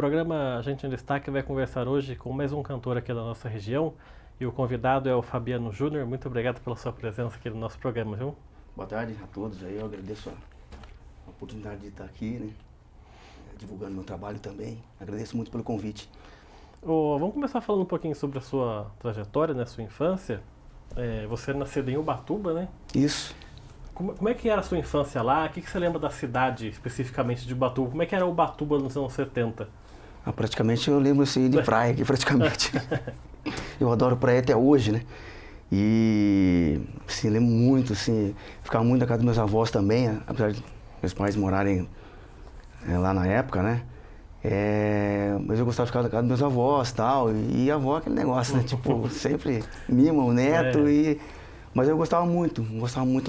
programa A Gente em Destaque vai conversar hoje com mais um cantor aqui da nossa região e o convidado é o Fabiano Júnior. Muito obrigado pela sua presença aqui no nosso programa, viu? Boa tarde a todos, eu agradeço a oportunidade de estar aqui, né? Divulgando meu trabalho também. Agradeço muito pelo convite. Vamos começar falando um pouquinho sobre a sua trajetória, né, sua infância. Você é nascido em Ubatuba, né? Isso. Como é que era a sua infância lá? O que você lembra da cidade, especificamente de Ubatuba? Como é que era Ubatuba nos anos 70? Praticamente eu lembro assim de praia aqui, praticamente. Eu adoro praia até hoje, né? E assim, lembro muito, assim, ficava muito na casa dos meus avós também, apesar de meus pais morarem lá na época, né? Mas eu gostava de ficar na casa dos meus avós e tal, e a avó aquele negócio, né? Tipo, sempre mima o neto, mas eu gostava muito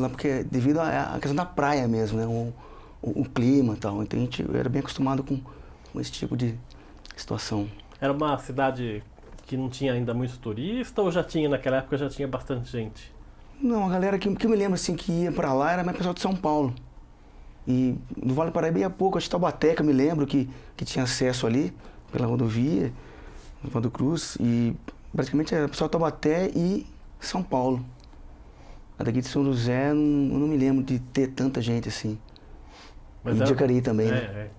lá, porque devido à questão da praia mesmo, né? O clima e tal, então eu era bem acostumado com esse tipo de situação. Era uma cidade que não tinha ainda muito turista ou já tinha, naquela época já tinha bastante gente? Não, a galera que eu me lembro assim que ia pra lá era mais pessoal de São Paulo. E no Vale do Paraíba ia pouco, acho que Taubaté, que eu me lembro que tinha acesso ali, pela rodovia, no Vale do Cruz, e praticamente era pessoal de Taubaté e São Paulo. A daqui de São José, eu não me lembro de ter tanta gente assim. Mas e de Jacareí também, né?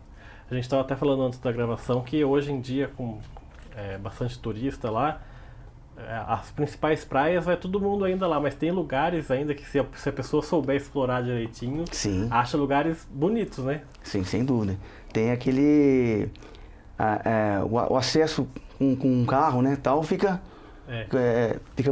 A gente estava até falando antes da gravação que hoje em dia, com bastante turista lá, as principais praias vai todo mundo ainda lá, mas tem lugares ainda que se a pessoa souber explorar direitinho, Sim. Acha lugares bonitos, né? Sim, sem dúvida. Tem aquele... o acesso com um carro, né, tal, fica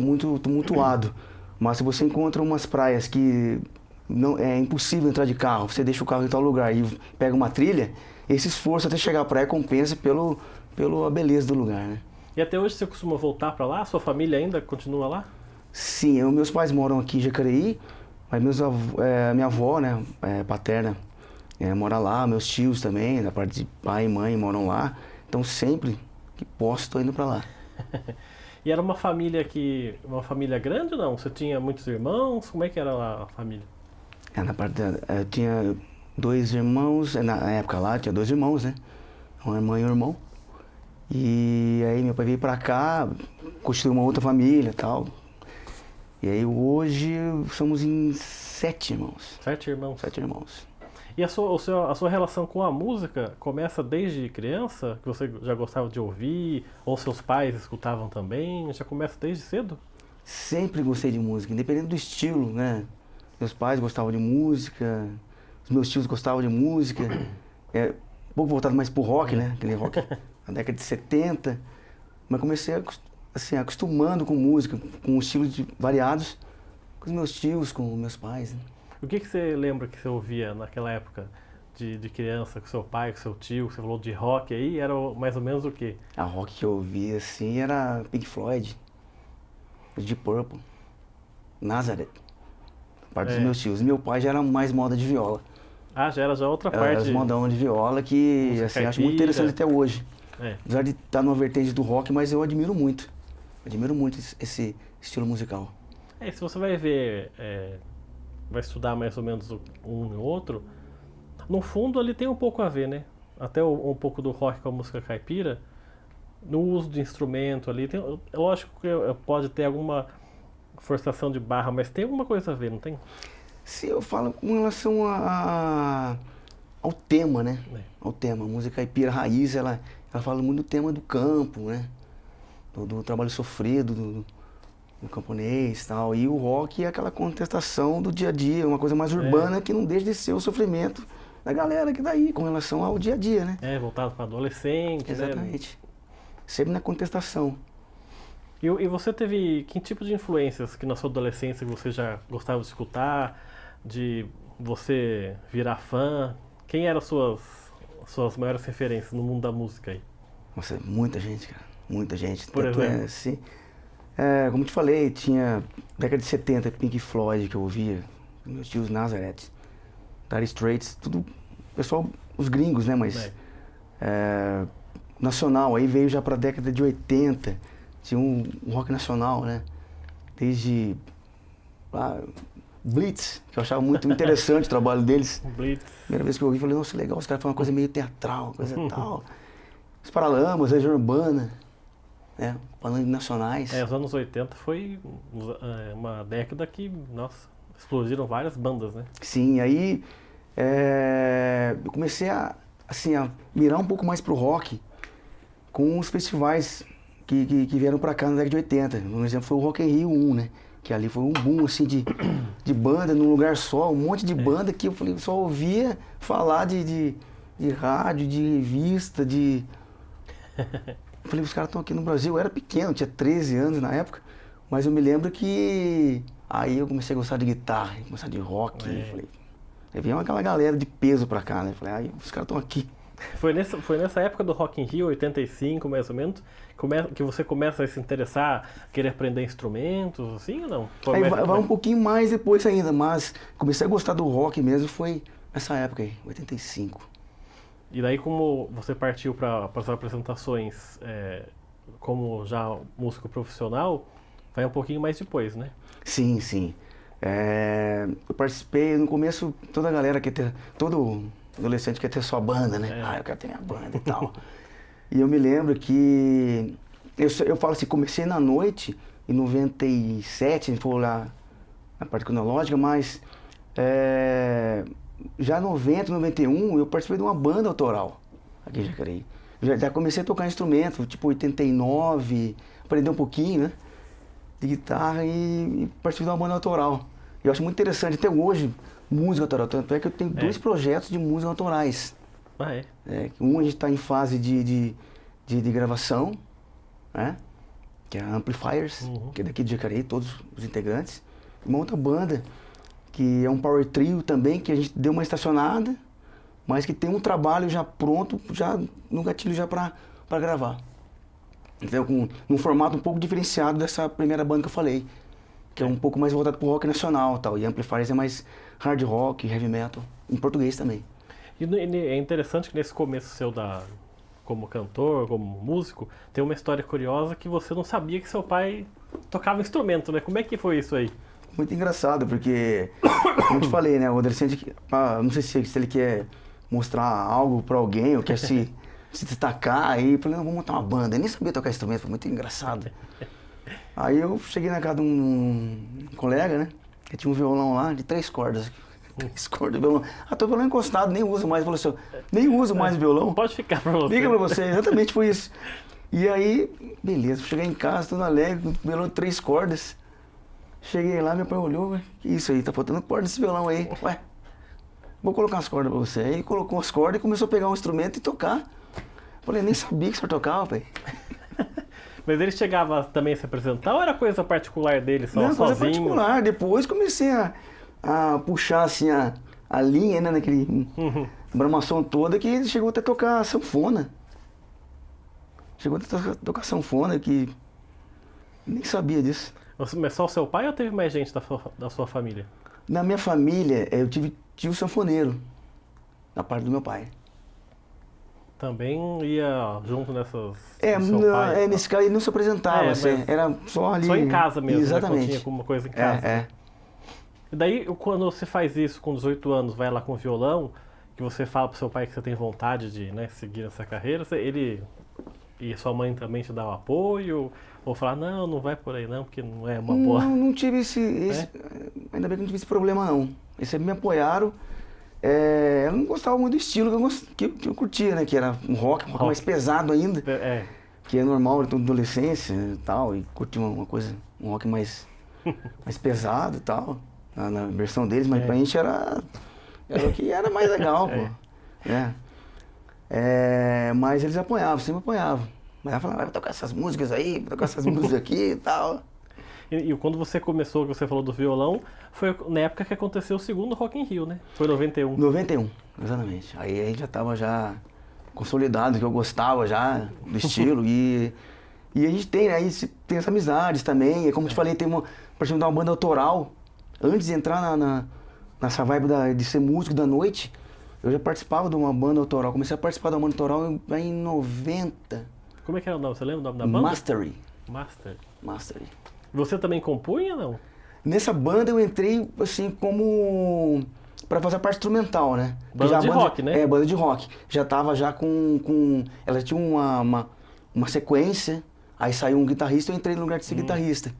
muito tumultuado. Mas se você encontra umas praias que não é impossível entrar de carro, você deixa o carro em tal lugar e pega uma trilha, esse esforço até chegar à praia compensa pela beleza do lugar, né? E até hoje você costuma voltar para lá? Sua família ainda continua lá? Sim, meus pais moram aqui em Jacareí, mas minha avó, né, paterna, mora lá, meus tios também, da parte de pai e mãe moram lá, então sempre que posso estou indo para lá. E era uma família grande ou não? Você tinha muitos irmãos? Como é que era lá a família? Eu tinha 2 irmãos, na época lá tinha 2 irmãos, né, uma irmã e um irmão. E aí meu pai veio pra cá, construiu uma outra família e tal. E aí hoje somos em 7 irmãos. 7 irmãos? 7 irmãos. E a sua relação com a música começa desde criança? Que você já gostava de ouvir? Ou seus pais escutavam também? Já começa desde cedo? Sempre gostei de música, independente do estilo, né? Meus pais gostavam de música, os meus tios gostavam de música. Um pouco voltado mais pro rock, né? Aquele rock na década de 70. Mas comecei assim, acostumando com música, com estilos variados, com os meus tios, com meus pais, né? O que você lembra que você ouvia naquela época de criança, com seu pai, com seu tio? Você falou de rock aí, era mais ou menos o quê? A rock que eu ouvia, assim, era Pink Floyd, Deep Purple, Nazareth, parte dos meus tios. Meu pai já era mais moda de viola. Já era outra parte. Era modão de viola que, assim, acho muito interessante até hoje. Apesar de estar numa vertente do rock, mas eu admiro muito esse estilo musical. Se você vai ver, vai estudar mais ou menos um e outro, no fundo ali tem um pouco a ver, né? Até um pouco do rock com a música caipira, no uso de instrumento ali, lógico que pode ter alguma forçação de barra, mas tem alguma coisa a ver, não tem? Se eu falo com relação ao tema, né? Ao tema, a música caipira raiz, ela fala muito do tema do campo, né? Do trabalho sofrido, do camponês e tal. E o rock é aquela contestação do dia a dia, uma coisa mais urbana que não deixa de ser o sofrimento da galera que daí, com relação ao dia a dia, né? Voltado para adolescente, exatamente. Né? Sempre na contestação. E você teve que tipo de influências que na sua adolescência você já gostava de escutar, de você virar fã? Quem eram suas maiores referências no mundo da música aí? Nossa, muita gente, cara. Muita gente. Por exemplo? Assim, como te falei, tinha década de 70, Pink Floyd que eu ouvia, meus tios Nazareth, Dire Straits, tudo, pessoal, os gringos, né, mas nacional, aí veio já pra década de 80, tinha um rock nacional, né, desde Blitz, que eu achava muito interessante o trabalho deles. Blitz. Primeira vez que eu ouvi, falei, nossa, legal, os caras fazem uma coisa meio teatral, coisa tal. os Paralamas, Legião Urbana, né? Falando de nacionais. Os anos 80 foi uma década que, nossa, explodiram várias bandas, né? Sim, aí eu comecei a mirar um pouco mais pro rock com os festivais que vieram pra cá na década de 80. Um exemplo foi o Rock in Rio 1, né? Que ali foi um boom, assim, de banda num lugar só, um monte de banda que eu falei, só ouvia falar de rádio, de revista, Eu falei, os caras estão aqui no Brasil. Eu era pequeno, tinha 13 anos na época, mas eu me lembro que aí eu comecei a gostar de guitarra, gostar de rock. Falei, aí veio aquela galera de peso pra cá, né? Falei, aí os caras estão aqui. Foi nessa época do Rock in Rio, 85 mais ou menos, que você começa a se interessar, querer aprender instrumentos, assim ou não? Aí vai um pouquinho mais depois ainda, mas comecei a gostar do rock mesmo foi nessa época aí, 85. E daí como você partiu para as apresentações como já músico profissional, vai um pouquinho mais depois, né? Sim, sim. Eu participei, no começo toda a galera quer ter, todo adolescente quer ter sua banda, né? Eu quero ter minha banda e tal. E eu me lembro que, eu falo assim, comecei na noite, em 97, for lá na parte cronológica, mas já em 90, 91, eu participei de uma banda autoral aqui em Jacareí. Já comecei a tocar instrumento, tipo 89, aprendi um pouquinho, né? De guitarra e participei de uma banda autoral. Eu acho muito interessante, até hoje, música autoral. Tanto é que eu tenho 2 projetos de música autorais. Um a gente está em fase de gravação, né? Que é a Amplifiers, que é daqui de Jacareí, todos os integrantes. Uma outra banda, que é um power trio também, que a gente deu uma estacionada, mas que tem um trabalho já pronto, já no gatilho já para gravar. Então, num formato um pouco diferenciado dessa primeira banda que eu falei, que é um pouco mais voltado pro rock nacional tal, e Amplifiers é mais hard rock, heavy metal, em português também. E é interessante que nesse começo seu como cantor, como músico, tem uma história curiosa que você não sabia que seu pai tocava instrumento, né? Como é que foi isso aí? Muito engraçado, porque, como eu te falei, né, o adolescente, não sei se ele quer mostrar algo pra alguém, ou quer se destacar, aí eu falei, não, vamos montar uma banda. Eu nem sabia tocar instrumento, foi muito engraçado. Aí eu cheguei na casa de um colega, né, que tinha um violão lá de 3 cordas. 3 cordas de violão. Tô violão encostado, nem uso mais. Falou assim, nem uso mais o violão. Pode ficar pra você. Fica pra você, exatamente foi isso. E aí, beleza, cheguei em casa, todo alegre, com violão de 3 cordas. Cheguei lá, meu pai olhou, que isso aí, tá faltando corda nesse violão aí. Ué, vou colocar as cordas pra você. Aí colocou as cordas e começou a pegar um instrumento e tocar. Falei, nem sabia que o senhor tocava, pai. Mas ele chegava também a se apresentar ou era coisa particular dele, só não, sozinho? Coisa particular. Depois comecei a puxar assim a linha, né, naquele bramação toda, que ele chegou até a tocar sanfona. Chegou até a tocar sanfona, que nem sabia disso. Mas só o seu pai ou teve mais gente da sua família? Na minha família, eu tive tio sanfoneiro, da parte do meu pai. Também ia junto nessas... seu pai? Nesse caso ele não se apresentava, assim, era só ali... Só em casa mesmo, exatamente. Né, tinha alguma coisa em casa. E daí, quando você faz isso com 18 anos, vai lá com violão, que você fala pro seu pai que você tem vontade de, né, seguir essa carreira, ele e sua mãe também te dá o apoio? Ou falar, não vai por aí não, porque não é uma boa... Não tive ainda bem que não tive esse problema não. Eles sempre me apoiaram. Eu não gostava muito do estilo que eu curtia, né? Que era um rock mais pesado ainda. Que é normal, toda adolescência e tal. E curtia um rock mais pesado e tal. Na versão deles, mas pra gente era o que era mais legal, pô. Mas eles apoiavam, sempre apoiavam. Mas ela falava, vai tocar essas músicas aí, vai tocar essas músicas aqui e tal. E quando você começou, que você falou do violão, foi na época que aconteceu o segundo Rock in Rio, né? Foi 91. 91, exatamente. Aí a gente já tava consolidado, que eu gostava já do estilo. e a gente tem, né? Tem as amizades também. E como eu te falei, participando de uma banda autoral. Antes de entrar nessa vibe de ser músico da noite, eu já participava de uma banda autoral. Comecei a participar da banda autoral em 90. Como é que era o nome? Você lembra o nome da banda? Mastery. Você também compunha ou não? Nessa banda eu entrei assim como pra fazer a parte instrumental, né? Porque Banda já a de rock, né? É, banda de rock. Já tava já com ela tinha uma sequência, aí saiu um guitarrista, eu entrei no lugar de ser guitarrista.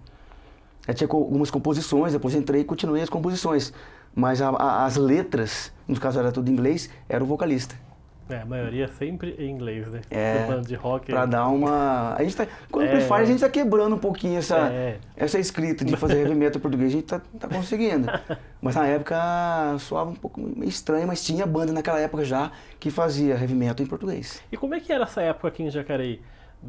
Eu tinha algumas composições, depois entrei e continuei as composições. Mas as letras, no caso era tudo em inglês, era o vocalista. A maioria sempre em inglês, né? É, Banda de rock. pra dar uma... A gente tá, quando faz, a gente tá quebrando um pouquinho essa escrita de fazer heavy metal em português, a gente tá conseguindo. Mas na época soava um pouco meio estranho, mas tinha banda naquela época já que fazia heavy metal em português. E como é que era essa época aqui em Jacareí?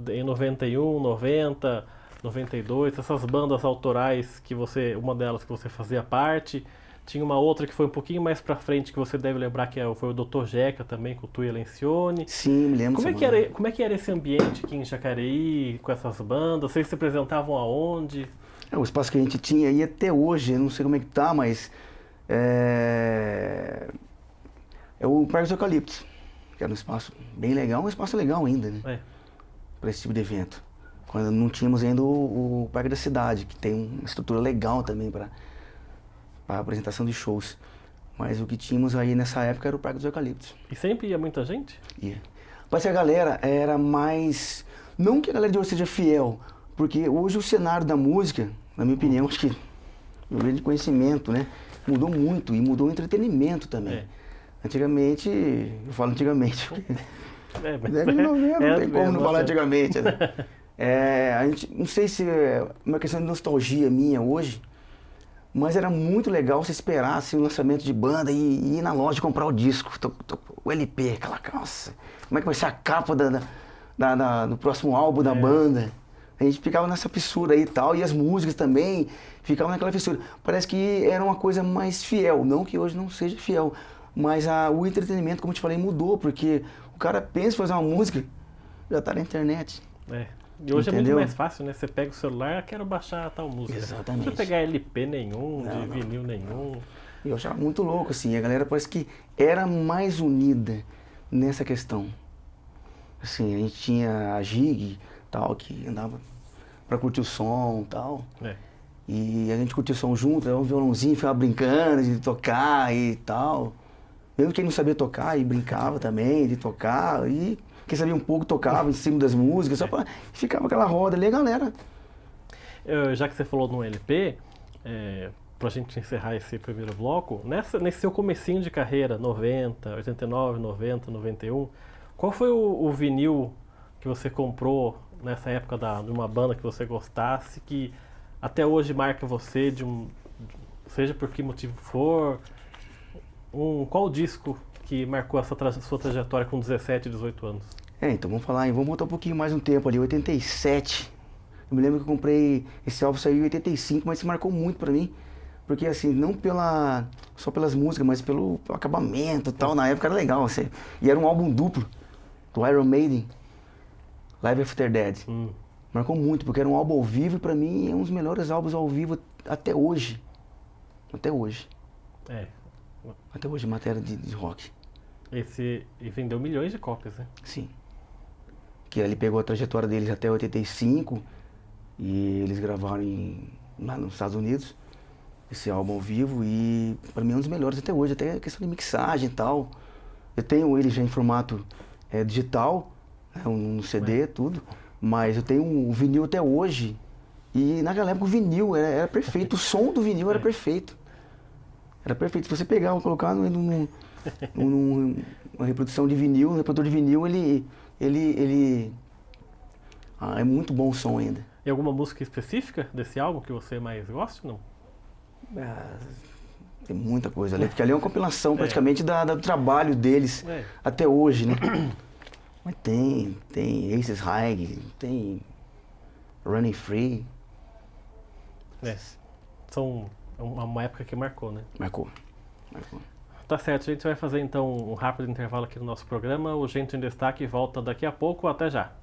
Em 91, 90, 92, essas bandas autorais que você, uma delas que você fazia parte, tinha uma outra que foi um pouquinho mais pra frente que você deve lembrar que foi o Dr. Jeca também, com o Tuia Lencioni. Sim, me lembro. Como é que era esse ambiente aqui em Jacareí, com essas bandas? Vocês se apresentavam aonde? O espaço que a gente tinha aí até hoje, eu não sei como é que tá, mas é o Parque dos Eucaliptos, que era um espaço bem legal, um espaço legal ainda, né? Para esse tipo de evento. Quando não tínhamos ainda o Parque da Cidade, que tem uma estrutura legal também para apresentação de shows. Mas o que tínhamos aí nessa época era o Parque dos Eucaliptos. E sempre ia muita gente? Ia. Mas a galera era mais... Não que a galera de hoje seja fiel, porque hoje o cenário da música, na minha opinião, acho que o grande conhecimento, né? Mudou muito e mudou o entretenimento também. Antigamente, eu falo antigamente, porque... não tem como não falar antigamente, né? A gente, não sei se é uma questão de nostalgia minha hoje, mas era muito legal você esperar assim, o lançamento de banda e ir na loja comprar o disco, o LP, aquela calça. Como é que vai ser a capa do próximo álbum da banda? A gente ficava nessa fissura aí e tal, e as músicas também ficavam naquela fissura. Parece que era uma coisa mais fiel, não que hoje não seja fiel, mas o entretenimento, como eu te falei, mudou, porque o cara pensa em fazer uma música, já tá na internet. E hoje é muito mais fácil, né? Você pega o celular, quero baixar tal música. Exatamente. Não precisa pegar LP nenhum, de vinil nenhum. Eu achava muito louco, assim, a galera parece que era mais unida nessa questão. Assim, a gente tinha a Gig, tal, que andava pra curtir o som e tal. E a gente curtia o som junto, era um violãozinho, ficava brincando de tocar e tal. Mesmo quem não sabia tocar e brincava também de tocar, e quem sabia um pouco tocava em cima das músicas, só pra... ficava aquela roda ali, a galera. Já que você falou no LP, pra gente encerrar esse primeiro bloco, nesse seu comecinho de carreira, 90, 89, 90, 91, qual foi o vinil que você comprou nessa época de uma banda que você gostasse, que até hoje marca você, seja por que motivo for? Qual disco que marcou essa sua trajetória com 17, 18 anos? Então vamos falar, vamos voltar um pouquinho mais um tempo ali, 87. Eu me lembro que eu comprei, esse álbum saiu em 85, mas isso marcou muito pra mim. Porque assim, não só pelas músicas, mas pelo acabamento e tal, na época era legal. Assim, e era um álbum duplo, do Iron Maiden, Live After Dead. Marcou muito, porque era um álbum ao vivo e pra mim é um dos melhores álbuns ao vivo até hoje. Até hoje. Até hoje, em matéria de rock. E vendeu milhões de cópias, né? Sim. Que ele pegou a trajetória deles até 85 e eles gravaram lá nos Estados Unidos esse álbum ao vivo e pra mim é um dos melhores até hoje, até a questão de mixagem e tal. Eu tenho ele já em formato digital, né, um CD, tudo, mas eu tenho um vinil até hoje e naquela época o vinil era perfeito, o som do vinil era perfeito. Era perfeito. Se você pegar e colocar numa reprodução de vinil, um reprodutor de vinil, ele é muito bom o som ainda. E alguma música específica desse álbum que você mais gosta, não? Tem muita coisa ali, porque ali é uma compilação praticamente do trabalho deles até hoje, né? Mas tem Aces High, tem Running Free. São uma época que marcou, né? Marcou. Tá certo, a gente vai fazer então um rápido intervalo aqui no nosso programa. O Gente em Destaque volta daqui a pouco. Até já.